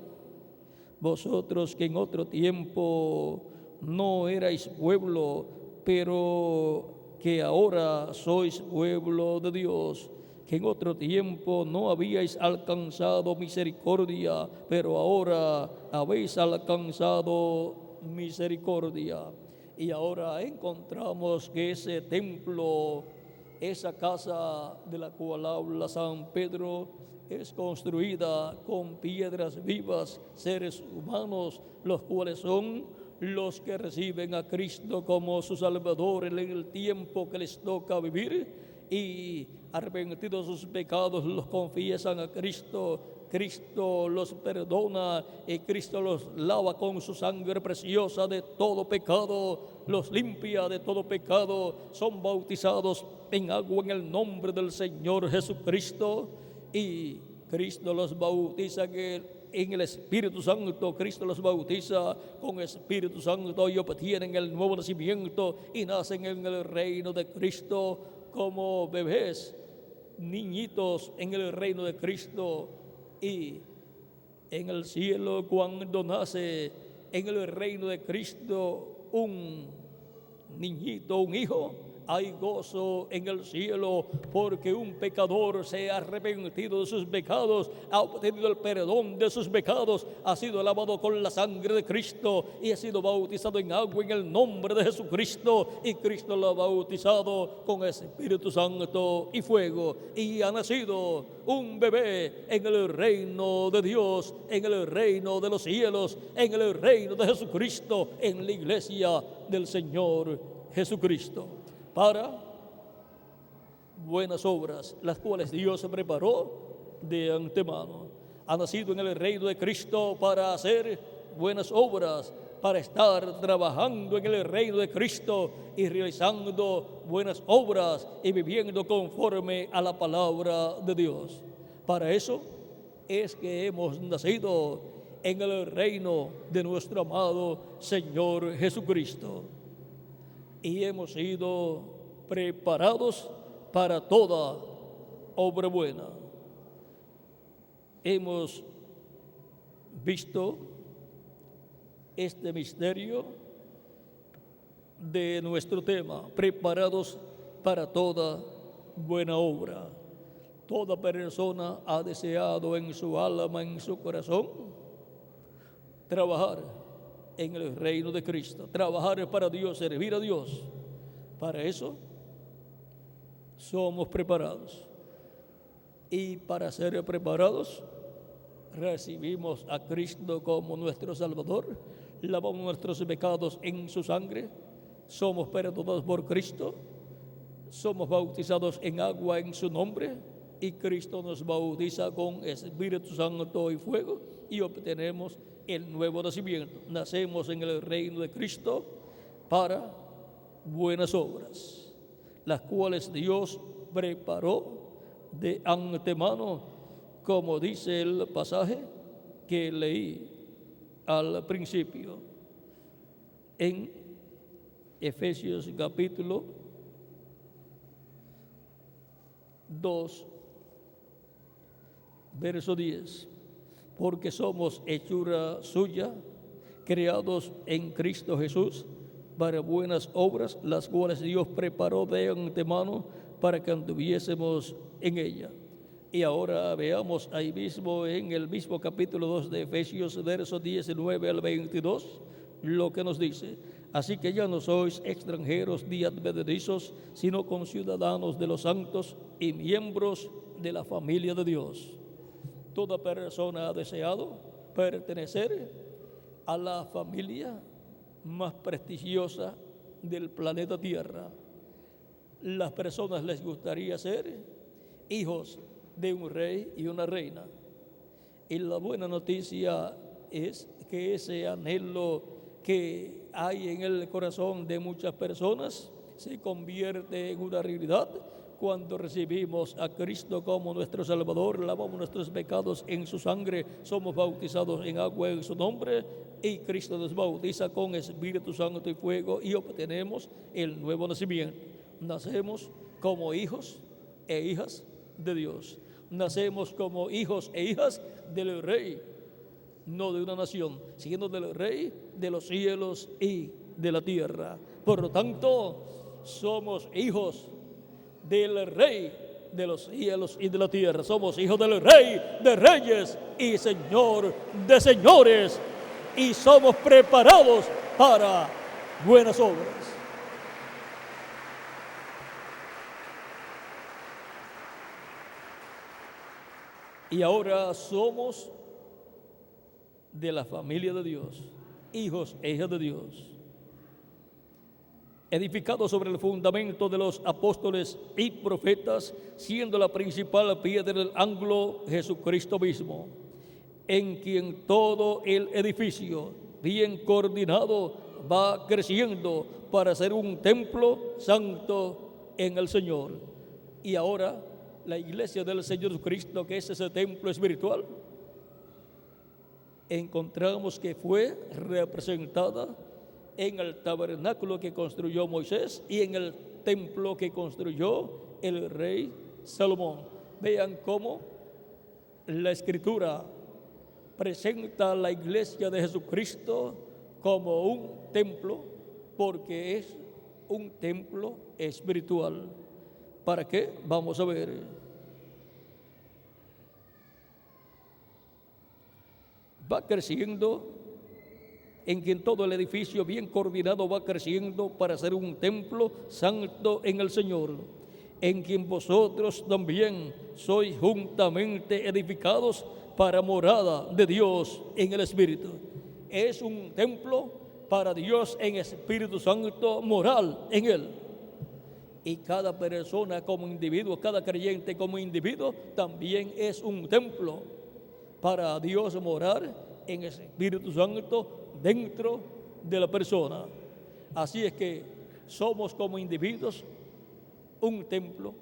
Vosotros que en otro tiempo no erais pueblo, pero que ahora sois pueblo de Dios, que en otro tiempo no habíais alcanzado misericordia, pero ahora habéis alcanzado misericordia. Y ahora encontramos que ese templo, esa casa de la cual habla San Pedro, es construida con piedras vivas, seres humanos, los cuales son los que reciben a Cristo como su Salvador en el tiempo que les toca vivir, y arrepentidos sus pecados los confiesan a Cristo. Cristo los perdona y Cristo los lava con su sangre preciosa de todo pecado, los limpia de todo pecado, son bautizados en agua en el nombre del Señor Jesucristo, y Cristo los bautiza en el Espíritu Santo. Cristo los bautiza con Espíritu Santo y obtienen el nuevo nacimiento y nacen en el reino de Cristo como bebés, niñitos en el reino de Cristo. Y en el cielo, cuando nace en el reino de Cristo un niñito, un hijo, hay gozo en el cielo, porque un pecador se ha arrepentido de sus pecados, ha obtenido el perdón de sus pecados, ha sido lavado con la sangre de Cristo y ha sido bautizado en agua en el nombre de Jesucristo, y Cristo lo ha bautizado con Espíritu Santo y fuego, y ha nacido un bebé en el reino de Dios, en el reino de los cielos, en el reino de Jesucristo, en la iglesia del Señor Jesucristo, para buenas obras, las cuales Dios se preparó de antemano. Ha nacido en el reino de Cristo para hacer buenas obras, para estar trabajando en el reino de Cristo y realizando buenas obras y viviendo conforme a la palabra de Dios. Para eso es que hemos nacido en el reino de nuestro amado Señor Jesucristo, y hemos sido preparados para toda obra buena. Hemos visto este misterio de nuestro tema, preparados para toda buena obra. Toda persona ha deseado en su alma, en su corazón, trabajar en el reino de Cristo, trabajar para Dios, servir a Dios. Para eso somos preparados. Y para ser preparados, recibimos a Cristo como nuestro Salvador, lavamos nuestros pecados en su sangre, somos perdonados por Cristo, somos bautizados en agua en su nombre, y Cristo nos bautiza con Espíritu Santo y fuego, y obtenemos el nuevo nacimiento. Nacemos en el reino de Cristo para buenas obras, las cuales Dios preparó de antemano, como dice el pasaje que leí al principio en Efesios capítulo 2, verso 10, porque somos hechura suya, creados en Cristo Jesús para buenas obras, las cuales Dios preparó de antemano para que anduviésemos en ella. Y ahora veamos ahí mismo en el mismo capítulo 2 de Efesios, versos 19 al 22, lo que nos dice: así que ya no sois extranjeros ni advenedizos, sino conciudadanos de los santos y miembros de la familia de Dios. Toda persona ha deseado pertenecer a la familia más prestigiosa del planeta Tierra. Las personas les gustaría ser hijos de un rey y una reina. Y la buena noticia es que ese anhelo que hay en el corazón de muchas personas se convierte en una realidad cuando recibimos a Cristo como nuestro Salvador, lavamos nuestros pecados en su sangre, somos bautizados en agua en su nombre, y Cristo nos bautiza con Espíritu Santo y fuego, y obtenemos el nuevo nacimiento. Nacemos como hijos e hijas de Dios. Nacemos como hijos e hijas del Rey, no de una nación, sino del Rey de los cielos y de la tierra. Por lo tanto, somos hijos del Rey de los cielos y de la tierra. Somos hijos del Rey de reyes y Señor de señores, y somos preparados para buenas obras. Y ahora somos de la familia de Dios, hijos e hijas de Dios, edificados sobre el fundamento de los apóstoles y profetas, siendo la principal piedra del ángulo Jesucristo mismo, en quien todo el edificio, bien coordinado, va creciendo para ser un templo santo en el Señor. Y ahora la iglesia del Señor Jesucristo, que es ese templo espiritual, encontramos que fue representada en el tabernáculo que construyó Moisés y en el templo que construyó el rey Salomón. Vean cómo la Escritura presenta a la iglesia de Jesucristo como un templo, porque es un templo espiritual. ¿Para qué? Vamos a ver. Va creciendo, en quien todo el edificio bien coordinado va creciendo para ser un templo santo en el Señor, en quien vosotros también sois juntamente edificados para morada de Dios en el Espíritu. Es un templo para Dios en Espíritu Santo, moral en Él. Y cada persona como individuo, cada creyente como individuo, también es un templo para Dios morar en Espíritu Santo dentro de la persona. Así es que somos como individuos un templo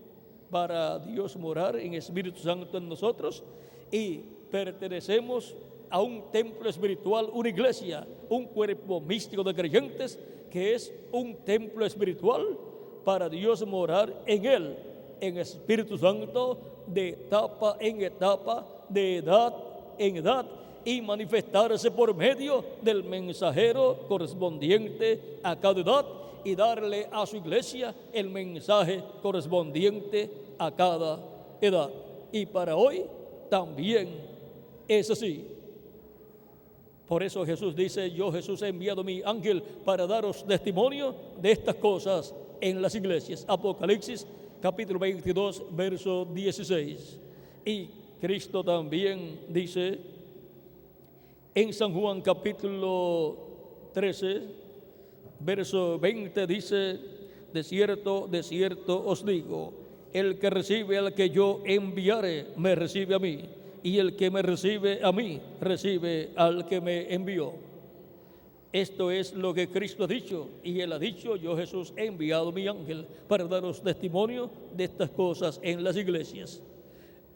para Dios morar en Espíritu Santo en nosotros, y pertenecemos a un templo espiritual, una iglesia, un cuerpo místico de creyentes que es un templo espiritual para Dios morar en él, en Espíritu Santo, de etapa en etapa, de edad en edad, y manifestarse por medio del mensajero correspondiente a cada edad, y darle a su iglesia el mensaje correspondiente a cada edad. Y para hoy también es así. Por eso Jesús dice, yo Jesús he enviado mi ángel para daros testimonio de estas cosas en las iglesias. Apocalipsis capítulo 22, verso 16. Y Cristo también dice en San Juan capítulo 13, verso 20, dice, de cierto os digo, el que recibe al que yo enviare, me recibe a mí, y el que me recibe a mí, recibe al que me envió. Esto es lo que Cristo ha dicho, y Él ha dicho, yo Jesús he enviado mi ángel para daros testimonio de estas cosas en las iglesias.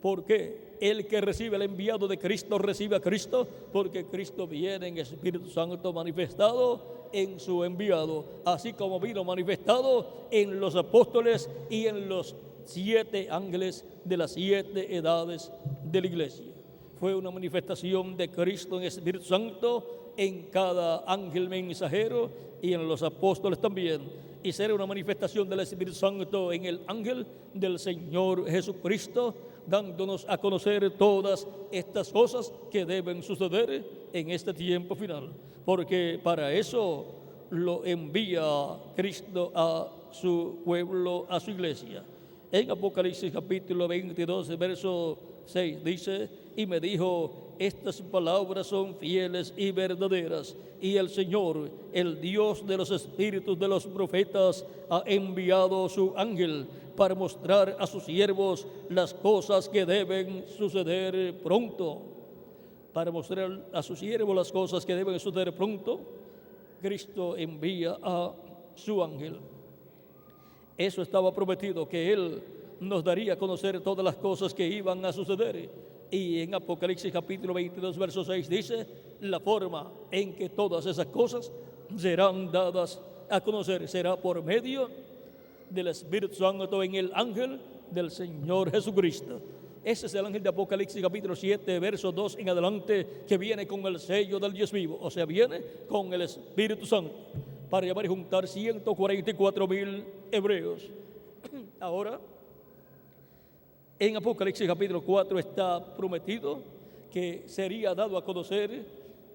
¿Por qué? El que recibe el enviado de Cristo recibe a Cristo, porque Cristo viene en Espíritu Santo manifestado en su enviado, así como vino manifestado en los apóstoles y en los 7 ángeles de las 7 edades de la iglesia. Fue una manifestación de Cristo en Espíritu Santo en cada ángel mensajero y en los apóstoles también. Y será una manifestación del Espíritu Santo en el ángel del Señor Jesucristo, dándonos a conocer todas estas cosas que deben suceder en este tiempo final. Porque para eso lo envía Cristo a su pueblo, a su iglesia. En Apocalipsis capítulo 22, verso 6 dice, y me dijo, estas palabras son fieles y verdaderas, y el Señor, el Dios de los espíritus de los profetas, ha enviado su ángel para mostrar a sus siervos las cosas que deben suceder pronto. Para mostrar a sus siervos las cosas que deben suceder pronto, Cristo envía a su ángel. Eso estaba prometido, que Él nos daría a conocer todas las cosas que iban a suceder. Y en Apocalipsis capítulo 22, verso 6 dice, la forma en que todas esas cosas serán dadas a conocer será por medio del Espíritu Santo en el ángel del Señor Jesucristo. Ese es el ángel de Apocalipsis capítulo 7, verso 2 en adelante, que viene con el sello del Dios vivo, o sea, viene con el Espíritu Santo, para llamar y juntar 144,000 hebreos. Ahora, en Apocalipsis capítulo 4 está prometido que sería dado a conocer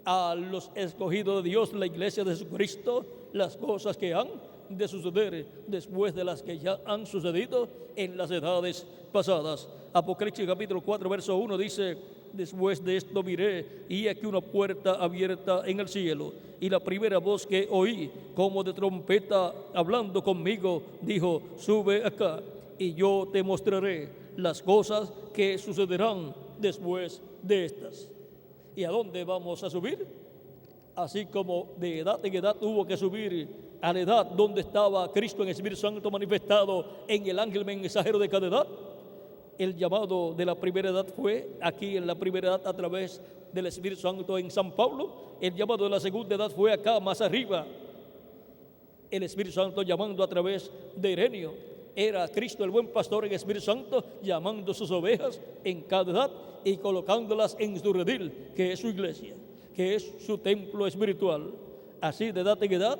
a los escogidos de Dios, la iglesia de Jesucristo, las cosas que han de suceder después de las que ya han sucedido en las edades pasadas. Apocalipsis capítulo 4, verso 1 dice, después de esto miré, y aquí una puerta abierta en el cielo, y la primera voz que oí, como de trompeta hablando conmigo, dijo, sube acá, y yo te mostraré las cosas que sucederán después de estas. ¿Y a dónde vamos a subir? Así como de edad en edad hubo que subir a la edad donde estaba Cristo en el Espíritu Santo manifestado en el ángel mensajero de cada edad. El llamado de la primera edad fue aquí en la primera edad a través del Espíritu Santo en San Pablo. El llamado de la segunda edad fue acá más arriba, el Espíritu Santo llamando a través de Ireneo. Era Cristo el buen pastor en el Espíritu Santo llamando sus ovejas en cada edad y colocándolas en su redil, que es su iglesia, que es su templo espiritual. Así de edad en edad,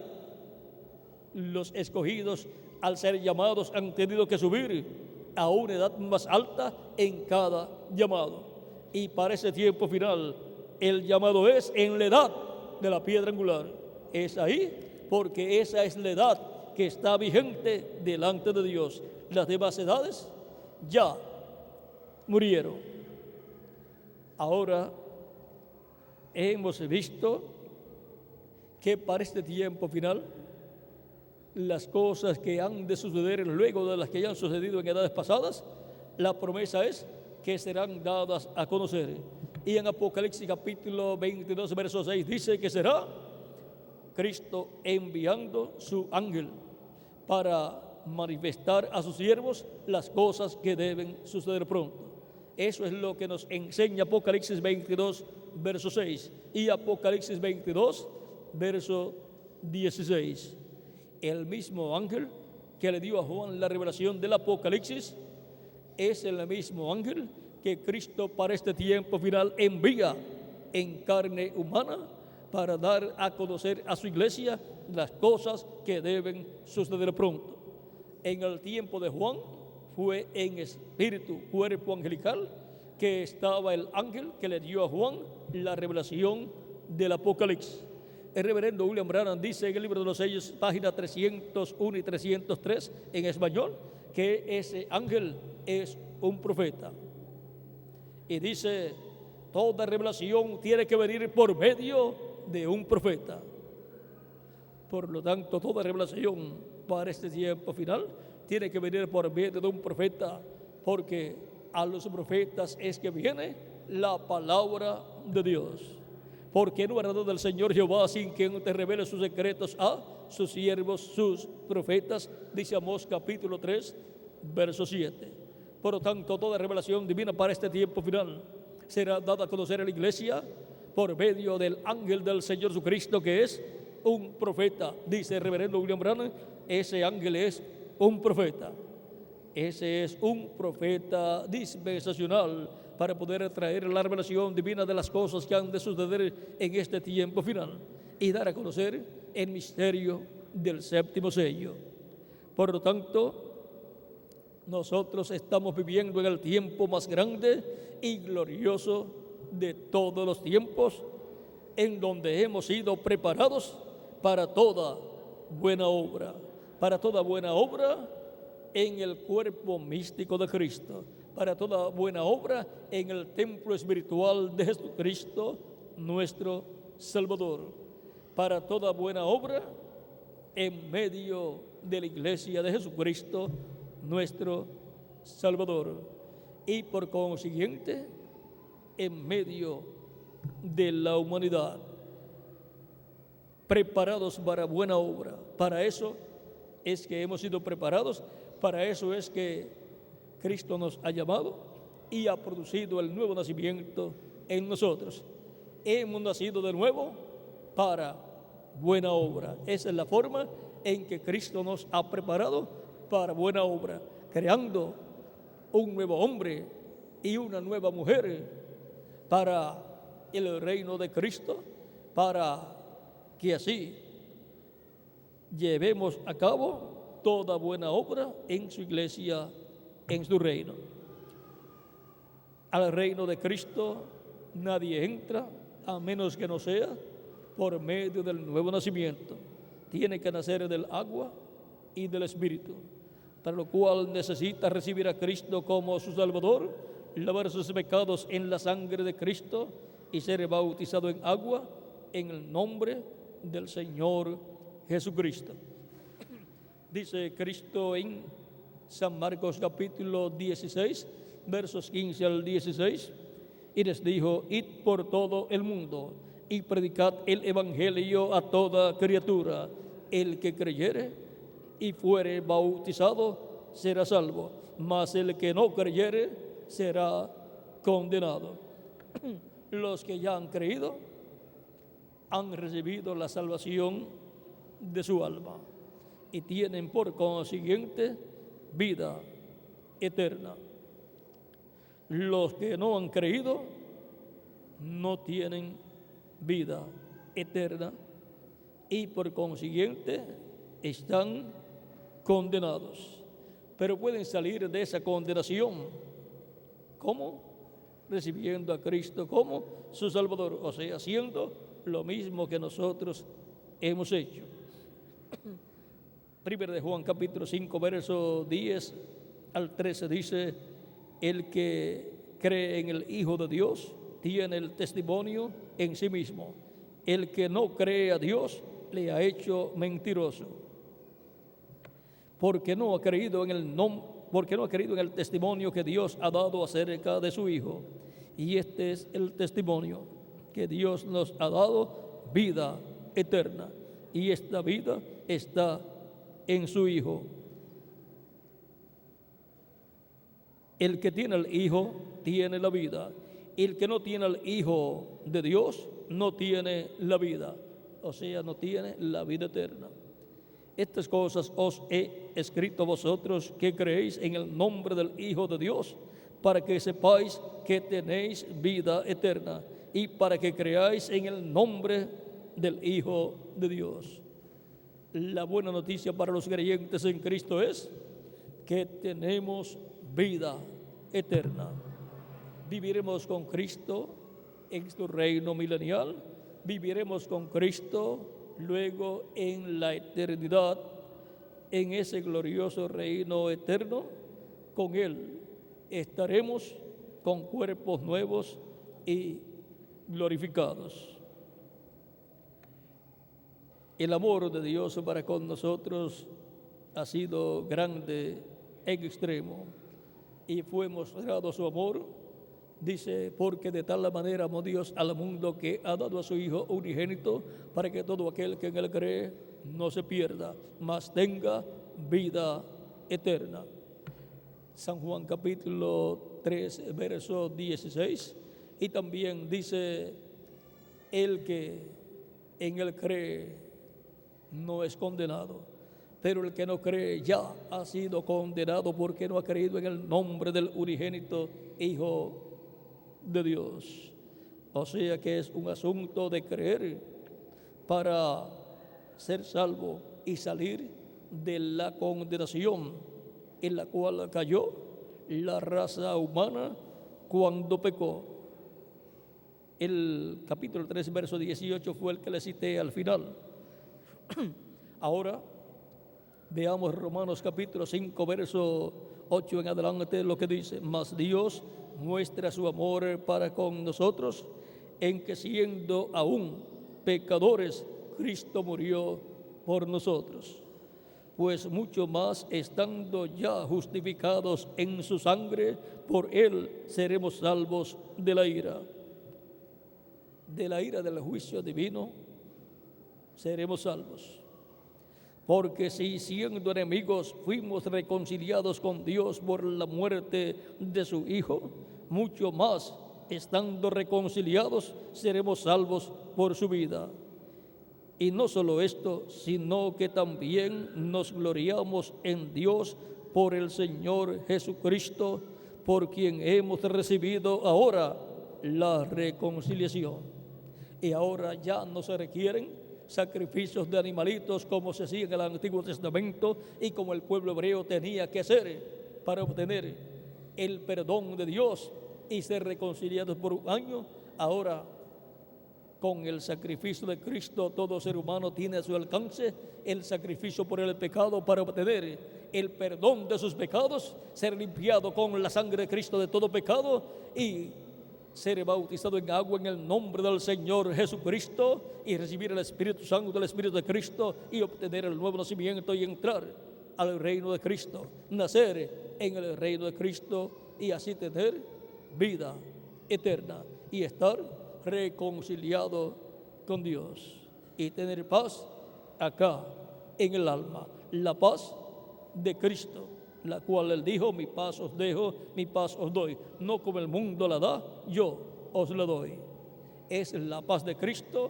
los escogidos al ser llamados han tenido que subir a una edad más alta en cada llamado. Y para ese tiempo final, el llamado es en la edad de la piedra angular. Es ahí porque esa es la edad que está vigente delante de Dios. Las demás edades ya murieron. Ahora hemos visto que para este tiempo final, las cosas que han de suceder luego de las que ya han sucedido en edades pasadas, la promesa es que serán dadas a conocer. Y en Apocalipsis capítulo 22, verso 6 dice que será Cristo enviando su ángel para manifestar a sus siervos las cosas que deben suceder pronto. Eso es lo que nos enseña Apocalipsis 22, verso 6 y Apocalipsis 22, verso 16. El mismo ángel que le dio a Juan la revelación del Apocalipsis es el mismo ángel que Cristo para este tiempo final envía en carne humana para dar a conocer a su iglesia las cosas que deben suceder pronto. En el tiempo de Juan fue en espíritu, cuerpo angelical, que estaba el ángel que le dio a Juan la revelación del Apocalipsis. El reverendo William Branham dice en el libro de los sellos, páginas 301 y 303 en español, que ese ángel es un profeta. Y dice, toda revelación tiene que venir por medio de un profeta. Por lo tanto, toda revelación para este tiempo final tiene que venir por medio de un profeta, porque a los profetas es que viene la palabra de Dios. Porque no hará del Señor Jehová sin que te revele sus secretos a sus siervos, sus profetas, dice Amós capítulo 3, verso 7. Por lo tanto, toda revelación divina para este tiempo final será dada a conocer a la iglesia por medio del ángel del Señor Jesucristo, que es un profeta. Dice el reverendo William Branham, ese ángel es un profeta. Ese es un profeta dispensacional para poder traer la revelación divina de las cosas que han de suceder en este tiempo final y dar a conocer el misterio del séptimo sello. Por lo tanto, nosotros estamos viviendo en el tiempo más grande y glorioso de todos los tiempos, en donde hemos sido preparados para toda buena obra, en el cuerpo místico de Cristo, para toda buena obra en el templo espiritual de Jesucristo, nuestro Salvador, para toda buena obra en medio de la iglesia de Jesucristo, nuestro Salvador, y por consiguiente en medio de la humanidad, preparados para buena obra. Para eso es que hemos sido preparados, para eso es que Cristo nos ha llamado y ha producido el nuevo nacimiento en nosotros. Hemos nacido de nuevo para buena obra. Esa es la forma en que Cristo nos ha preparado para buena obra, creando un nuevo hombre y una nueva mujer para el reino de Cristo, para que así llevemos a cabo toda buena obra en su iglesia, en su reino. Al reino de Cristo nadie entra a menos que no sea por medio del nuevo nacimiento. Tiene que nacer del agua y del Espíritu, para lo cual necesita recibir a Cristo como su Salvador, lavar sus pecados en la sangre de Cristo y ser bautizado en agua en el nombre del Señor Jesucristo. Dice Cristo en San Marcos capítulo 16, versos 15 al 16, y les dijo, id por todo el mundo y predicad el evangelio a toda criatura. El que creyere y fuere bautizado será salvo, mas el que no creyere será condenado. Los que ya han creído han recibido la salvación de su alma y tienen por consiguiente vida eterna. Los que no han creído no tienen vida eterna y por consiguiente están condenados. Pero pueden salir de esa condenación. ¿Cómo? Recibiendo a Cristo como su Salvador, o sea, haciendo lo mismo que nosotros hemos hecho. Primero de Juan capítulo 5, verso 10 al 13 dice, el que cree en el Hijo de Dios tiene el testimonio en sí mismo. El que no cree a Dios le ha hecho mentiroso, porque no ha creído en el testimonio que Dios ha dado acerca de su Hijo. Y este es el testimonio, que Dios nos ha dado vida eterna, y esta vida está en su Hijo. El que tiene al Hijo tiene la vida. El que no tiene al Hijo de Dios no tiene la vida, o sea, no tiene la vida eterna. Estas cosas os he escrito a vosotros que creéis en el nombre del Hijo de Dios, para que sepáis que tenéis vida eterna y para que creáis en el nombre del Hijo de Dios. La buena noticia para los creyentes en Cristo es que tenemos vida eterna. Viviremos con Cristo en su reino milenial viviremos con Cristo luego en la eternidad, en ese glorioso reino eterno. Con Él estaremos con cuerpos nuevos y glorificados. El amor de Dios para con nosotros ha sido grande en extremo y fue mostrado su amor, dice, porque de tal manera amó Dios al mundo que ha dado a su Hijo unigénito para que todo aquel que en Él cree no se pierda, mas tenga vida eterna. San Juan capítulo 3, verso 16, y también dice, el que en Él cree no es condenado, pero el que no cree ya ha sido condenado porque no ha creído en el nombre del unigénito Hijo de Dios. O sea que es un asunto de creer para ser salvo y salir de la condenación en la cual cayó la raza humana cuando pecó. El capítulo 3, verso 18 fue el que le cité al final. Ahora veamos Romanos capítulo 5, verso 8 en adelante, lo que dice: mas Dios muestra su amor para con nosotros en que siendo aún pecadores, Cristo murió por nosotros. Pues mucho más estando ya justificados en su sangre, por Él seremos salvos de la ira. De la ira del juicio divino seremos salvos. Porque si siendo enemigos fuimos reconciliados con Dios por la muerte de su Hijo, mucho más estando reconciliados seremos salvos por su vida. Y no solo esto, sino que también nos gloriamos en Dios por el Señor Jesucristo, por quien hemos recibido ahora la reconciliación. Y ahora ya no se requieren sacrificios de animalitos como se hacía en el Antiguo Testamento y como el pueblo hebreo tenía que hacer para obtener el perdón de Dios y ser reconciliados por un año. Ahora, con el sacrificio de Cristo, todo ser humano tiene a su alcance el sacrificio por el pecado para obtener el perdón de sus pecados, ser limpiado con la sangre de Cristo de todo pecado y ser bautizado en agua en el nombre del Señor Jesucristo y recibir el Espíritu Santo del Espíritu de Cristo y obtener el nuevo nacimiento y entrar al reino de Cristo, nacer en el reino de Cristo y así tener vida eterna y estar reconciliado con Dios y tener paz acá en el alma, la paz de Cristo, la cual Él dijo: mi paz os dejo, mi paz os doy, no como el mundo la da, yo os la doy. Es la paz de Cristo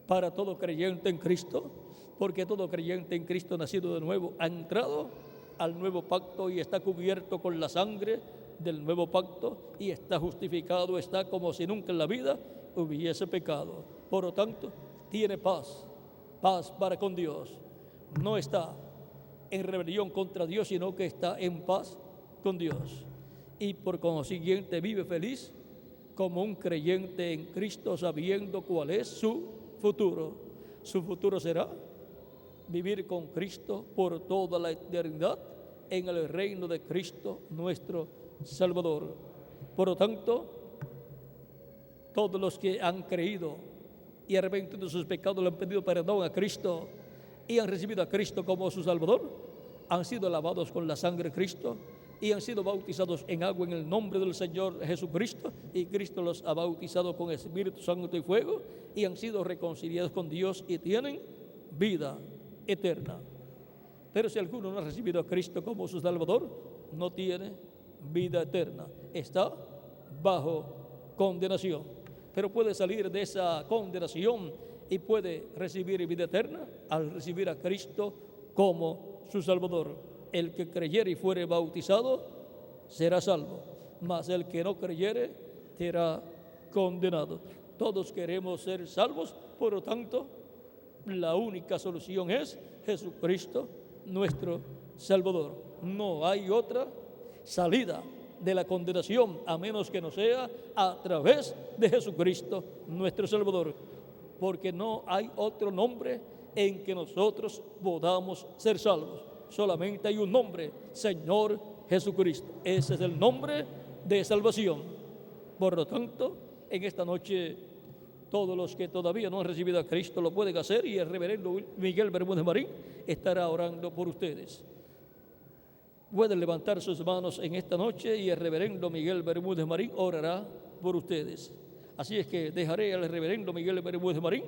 para todo creyente en Cristo, porque todo creyente en Cristo nacido de nuevo ha entrado al nuevo pacto y está cubierto con la sangre del nuevo pacto y está justificado, está como si nunca en la vida hubiese pecado. Por lo tanto, tiene paz, paz para con Dios. No está en rebelión contra Dios, sino que está en paz con Dios. Y por consiguiente vive feliz como un creyente en Cristo, sabiendo cuál es su futuro. Su futuro será vivir con Cristo por toda la eternidad en el reino de Cristo nuestro Salvador. Por lo tanto, todos los que han creído y arrepentido de sus pecados, le han pedido perdón a Cristo y han recibido a Cristo como su Salvador, han sido lavados con la sangre de Cristo y han sido bautizados en agua en el nombre del Señor Jesucristo, y Cristo los ha bautizado con Espíritu Santo y fuego y han sido reconciliados con Dios y tienen vida eterna. Pero si alguno no ha recibido a Cristo como su Salvador, no tiene vida eterna, está bajo condenación. Pero puede salir de esa condenación y puede recibir vida eterna al recibir a Cristo como su Salvador. El que creyere y fuere bautizado será salvo, mas el que no creyere será condenado. Todos queremos ser salvos, por lo tanto, la única solución es Jesucristo, nuestro Salvador. No hay otra salida de la condenación a menos que no sea a través de Jesucristo, nuestro Salvador. porque no hay otro nombre en que nosotros podamos ser salvos. Solamente hay un nombre, Señor Jesucristo. Ese es el nombre de salvación. Por lo tanto, en esta noche, todos los que todavía no han recibido a Cristo lo pueden hacer, y el reverendo Miguel Bermúdez Marín estará orando por ustedes. Pueden levantar sus manos en esta noche y el reverendo Miguel Bermúdez Marín orará por ustedes. Así es que dejaré al reverendo Miguel Bermúdez Marín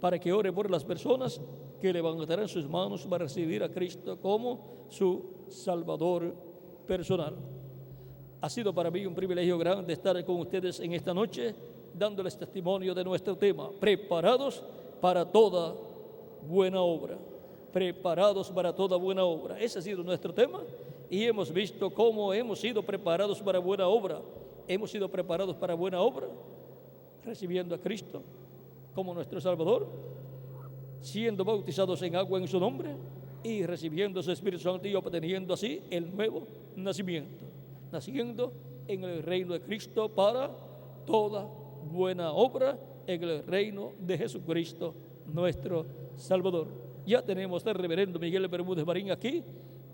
para que ore por las personas que levantarán sus manos para recibir a Cristo como su Salvador personal. Ha sido para mí un privilegio grande estar con ustedes en esta noche, dándoles testimonio de nuestro tema, preparados para toda buena obra. Preparados para toda buena obra. Ese ha sido nuestro tema, y hemos visto cómo hemos sido preparados para buena obra. Hemos sido preparados para buena obra, recibiendo a Cristo como nuestro Salvador, siendo bautizados en agua en su nombre y recibiendo su Espíritu Santo y obteniendo así el nuevo nacimiento, naciendo en el reino de Cristo para toda buena obra, en el reino de Jesucristo nuestro Salvador. Ya tenemos al reverendo Miguel Bermúdez Marín aquí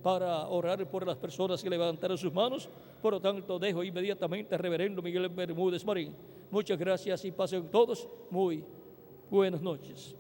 para orar por las personas que levantaron sus manos. Por lo tanto, dejo inmediatamente al reverendo Miguel Bermúdez Marín. Muchas gracias y pasen todos muy buenas noches.